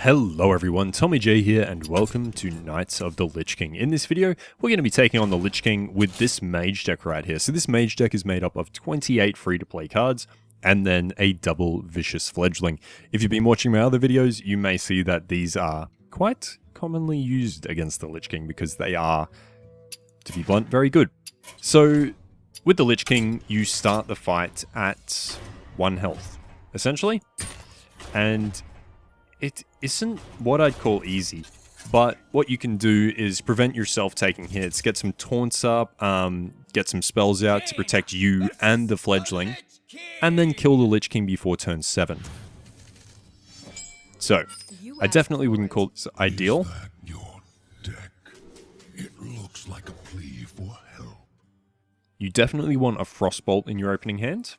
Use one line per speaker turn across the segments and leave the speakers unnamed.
Hello everyone, Tommy J here and welcome to Knights of the Lich King. In this video, we're going to be taking on the Lich King with this Mage deck right here. So this Mage deck is made up of 28 free-to-play cards and then a double Vicious Fledgling. If you've been watching my other videos, you may see that these are quite commonly used against the Lich King because they are, to be blunt, very good. So with the Lich King, you start the fight at 1 health, essentially, and it isn't what I'd call easy, but what you can do is prevent yourself taking hits, get some taunts up, get some spells out to protect you and the Fledgling, and then kill the Lich King before turn 7. So, I definitely wouldn't call this ideal. You definitely want a Frostbolt in your opening hand.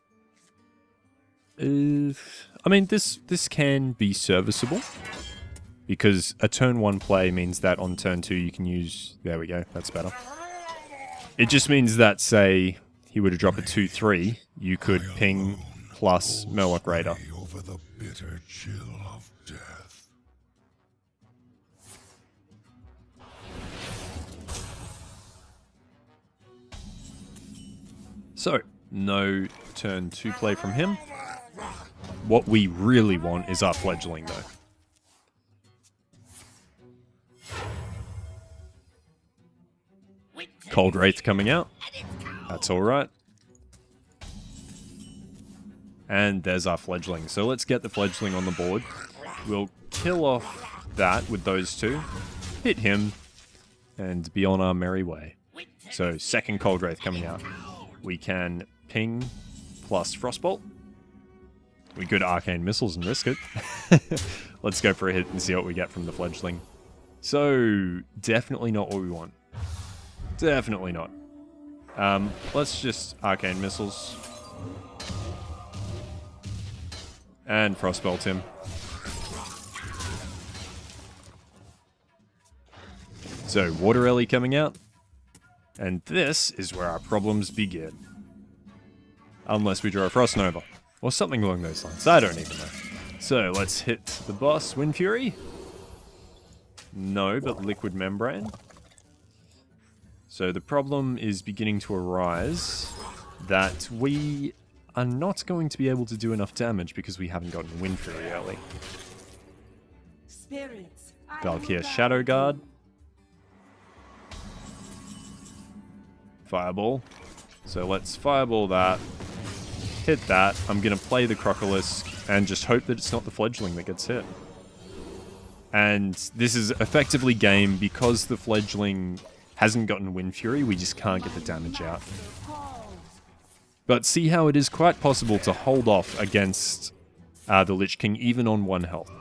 I mean, this can be serviceable, because a turn 1 play means that on turn 2 you can use... There we go, that's better. It just means that, say, he were to drop a 2-3, you could ping plus Murloc Raider.
Over the bitter chill of death.
So, no turn 2 play from him. What we really want is our Fledgling, though. Cold Wraith coming out. That's alright. And there's our Fledgling. So let's get the Fledgling on the board. We'll kill off that with those two. Hit him. And be on our merry way. So second Cold Wraith coming out. We can ping plus Frostbolt. We could Arcane Missiles and risk it. Let's go for a hit and see what we get from the Fledgling. So, definitely not what we want. Definitely not. Let's just Arcane Missiles. And Frostbolt him. So, Water Ellie coming out. And this is where our problems begin. Unless we draw a Frost Nova. Or something along those lines. I don't even know. So, let's hit the boss. Windfury? No, but Liquid Membrane. So, the problem is beginning to arise that we are not going to be able to do enough damage because we haven't gotten Windfury early. Valkyria Shadow Guard. Fireball. So, let's Fireball that. Hit that. I'm going to play the Crocolisk and just hope that it's not the Fledgling that gets hit. And this is effectively game because the Fledgling hasn't gotten Windfury, we just can't get the damage out. But see how it is quite possible to hold off against the Lich King even on 1 health.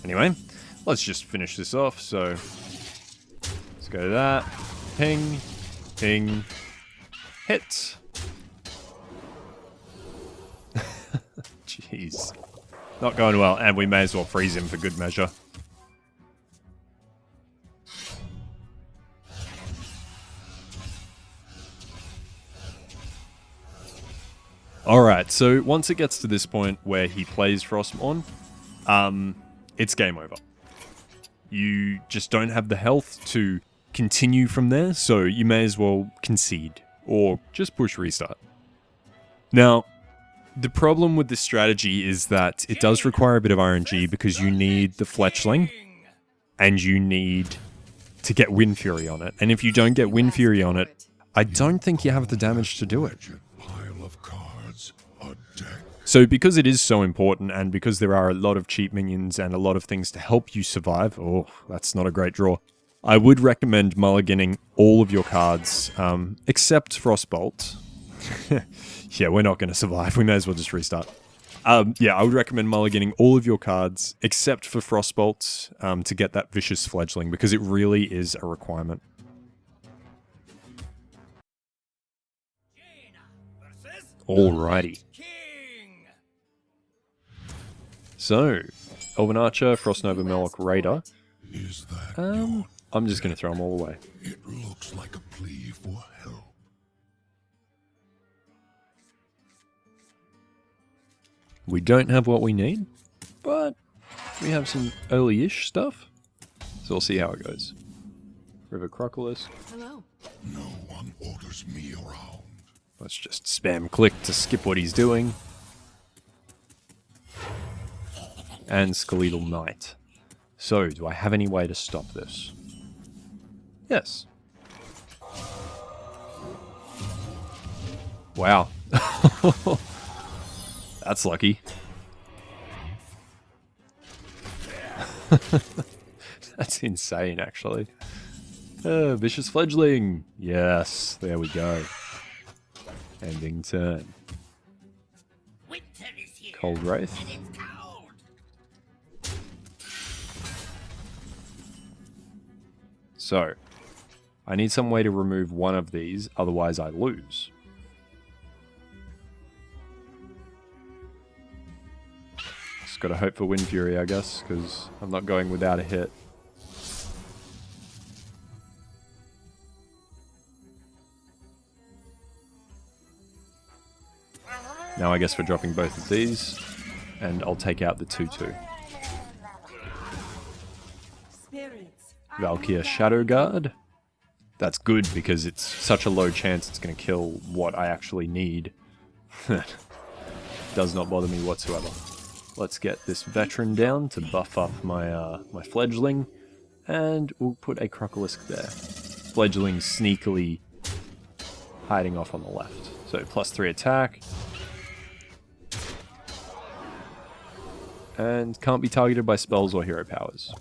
Anyway, let's just finish this off, so... Go to that. Ping. Ping. Hit. Jeez. Not going well, and we may as well freeze him for good measure. Alright, so once it gets to this point where he plays Frostmourne, it's game over. You just don't have the health to continue from there, so you may as well concede, or just push restart. Now, the problem with this strategy is that it does require a bit of RNG because you need the Fletchling, and you need to get Windfury on it. And if you don't get Windfury on it, I don't think you have the damage to do it. So because it is so important, and because there are a lot of cheap minions and a lot of things to help you survive, oh, that's not a great draw, I would recommend mulliganing all of your cards, except Frostbolt. Yeah, we're not going to survive. We may as well just restart. Yeah, I would recommend mulliganing all of your cards, except for Frostbolt, to get that Vicious Fledgling, because it really is a requirement. Alrighty. So, Elven Archer, Frostnova, Murloc Raider. I'm just going to throw them all away.
It looks like a plea for help.
We don't have what we need, but we have some early-ish stuff. So we'll see how it goes. River Crocolisk.
Hello.
No one orders me around.
Let's just spam click to skip what he's doing. And Skeletal Knight. So, do I have any way to stop this? Yes. Wow. That's lucky. That's insane, actually. Vicious Fledgling. Yes, there we go. Ending turn. Cold Wraith. So, I need some way to remove one of these, otherwise I lose. Just gotta hope for Windfury, I guess, because I'm not going without a hit. Now I guess we're dropping both of these, and I'll take out the 2/2. Valkyr Shadow Guard. That's good because it's such a low chance it's going to kill what I actually need. Does not bother me whatsoever. Let's get this veteran down to buff up my my Fledgling, and we'll put a Crocolisk there. Fledgling sneakily hiding off on the left. So +3 attack. And can't be targeted by spells or hero powers.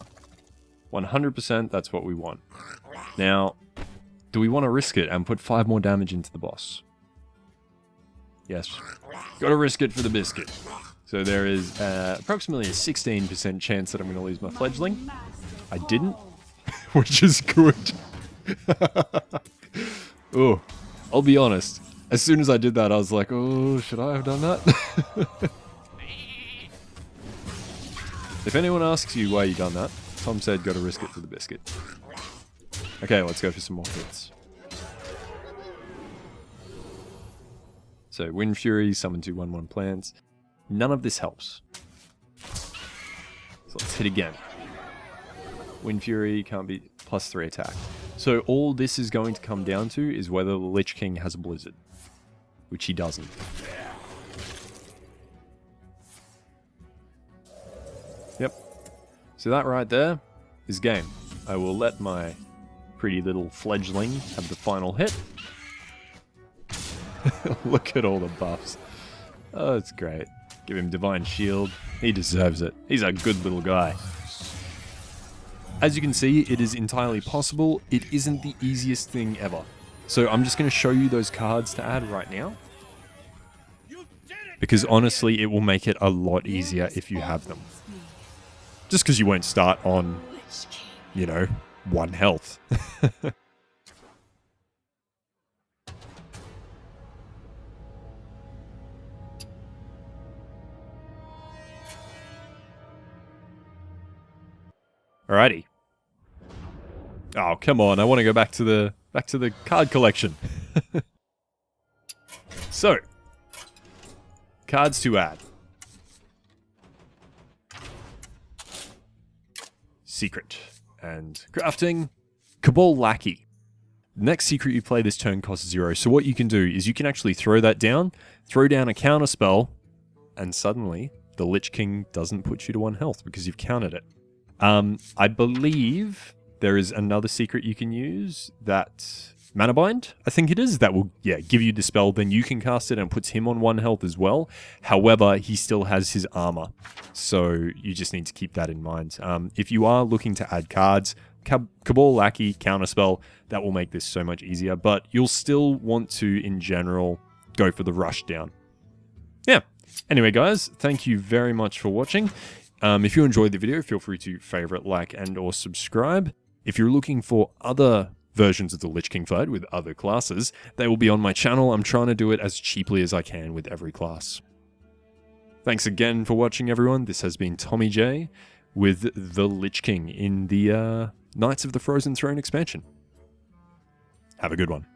100%, that's what we want. Now, do we want to risk it and put 5 more damage into the boss? Yes. Gotta risk it for the biscuit. So there is approximately a 16% chance that I'm going to lose my Fledgling. I didn't, which is good. Oh, I'll be honest. As soon as I did that, I was like, oh, should I have done that? If anyone asks you why you done that, Tom said gotta risk it for the biscuit. Okay, let's go for some more hits. So, Windfury, summon 2 1/1 plants. None of this helps. So let's hit again. Windfury can't be +3 attack. So all this is going to come down to is whether the Lich King has a Blizzard. Which he doesn't. Yep. So that right there is game. I will let my pretty little Fledgling have the final hit. Look at all the buffs. Oh, it's great. Give him Divine Shield. He deserves it. He's a good little guy. As you can see, it is entirely possible. It isn't the easiest thing ever. So I'm just going to show you those cards to add right now. Because honestly, it will make it a lot easier if you have them. Just because you won't start on, you know, 1 health. Alrighty. Oh, come on. I want to go back to the card collection. So, cards to add. Secret and crafting. Cabal Lackey. The next secret you play this turn costs 0. So what you can do is you can actually throw that down, throw down a counterspell, and suddenly the Lich King doesn't put you to 1 health because you've countered it. I believe there is another secret you can use that Manabind, I think it is, that will give you the spell, then you can cast it and puts him on 1 health as well. However, he still has his armor, so you just need to keep that in mind. If you are looking to add cards, Cabal Lackey Counterspell, that will make this so much easier, but you'll still want to, in general, go for the rush down. Yeah. Anyway, guys, thank you very much for watching. If you enjoyed the video, feel free to favorite, like, and or subscribe. If you're looking for other versions of the Lich King fight with other classes, they will be on my channel. I'm trying to do it as cheaply as I can with every class. Thanks again for watching, everyone. This has been Tommy J with the Lich King in the Knights of the Frozen Throne expansion. Have a good one.